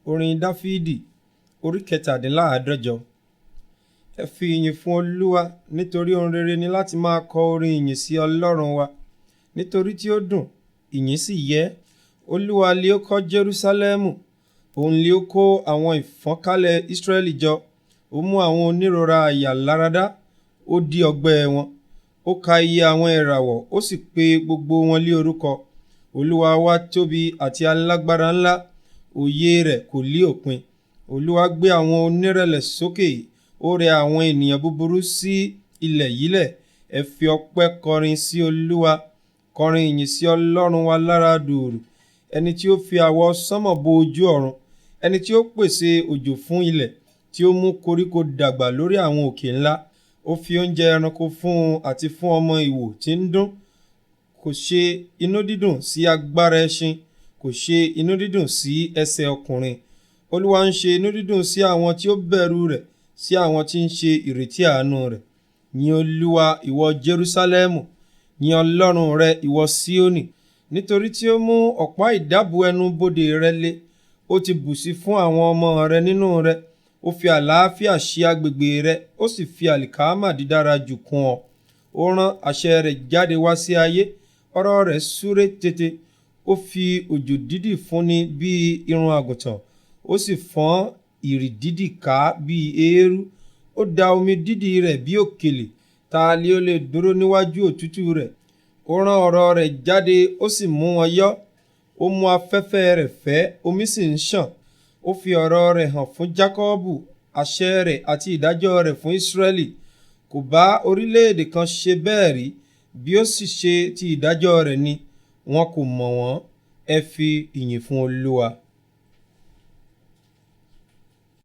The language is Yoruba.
Orin Dafidi orí 17. Ẹ fi ìyìn fún Olúwa, nítorí ohun rere ni láti máa kọ orin ìyìn sí Ọlọ́run wa, nítorí tí ó dùn, ìyìn sì yẹ. Olúwa lé ó kọ́ Jerúsálẹ́mù, òun lé ó kó àwọn ìfọ́nkálẹ̀ Ísírẹ́lì jọ. Ó mú àwọn onírora àyà láradá, ó dí ọgbẹ́ wọn. Ó ka iye àwọn ìràwọ̀, ó sì pe gbogbo wọn lé orúkọ. Olúwa wa tóbi àti alágbára ńlá, òye rẹ̀ kò lí òpin. Olúwa gbé àwọn onírẹ̀lẹ̀ sókè, ó rẹ àwọn ènìyàn búburú sí ilẹ̀ yílẹ̀. Ẹ fi ọpẹ́ kọrin sí Olúwa, kọrin ìyìn sí Ọlọ́run wa lára dùùrù. Ẹni tí ó fi àwọ̀ sánmọ̀ bo ojú ọ̀run, ẹni tí ó pèsè òjò fún ilẹ̀, tí ó mú koríko dàgbà lórí àwọn òkè ńlá. Ó fi oúnjẹ ẹranko fún un àti fún ọmọ ìwò tí ń dún. Kò ṣe inú dídùn sí agbára ẹṣin, kò ṣe inú dídùn sí ẹsẹ̀ ọkùnrin. Olúwa ń ṣe inú dídùn sí àwọn tí ó bẹ̀rù rẹ̀, sí àwọn tí ń ṣe ìrètí àánú rẹ̀. Yìn Olúwa, ìwọ Jerúsálẹ́mù, yìn Ọlọ́run rẹ, ìwọ Síónì, nítorí tí ó mú ọ̀pá ìdábùú ẹnu bodè rẹ le. Ó ti bùsí fún àwọn ọmọ rẹ nínú rẹ. Ó fi àlàáfíà ṣí agbègbè rẹ, ó sì fi àlìkámà dídára jù kún ọ. Ó rán àṣẹ rẹ̀ jáde wá sí ayé, ọ̀rọ̀ rẹ̀ súré tètè. Ó fi òjò dídì fúnni bí irun àgùntàn, ó sì fọ́n ìrì dídì ká bí eérú. Ó da omi dídì rẹ̀ bí òkèlè, ta ni ó lè dúró níwájú òtútù rẹ̀? Ó rán ọ̀rọ̀ rẹ̀ jáde, ó sì mú wọn yọ́. Ó mú afẹ́fẹ́ rẹ̀ fẹ́, omi sì ń ṣàn. Ó fi ọ̀rọ̀ rẹ̀ hàn fún Jákọ́bù, àṣẹ rẹ̀ àti ìdájọ́ rẹ̀ fún Ísírẹ́lì. Kò bá orílẹ̀-èdè kan ṣe bẹ́ẹ̀ rí, bí ó sì ṣe ti ìdájọ́ rẹ̀ ni, wọn kò mọ̀ wọ́n. Ẹ fi ìyìn fún Olúwa.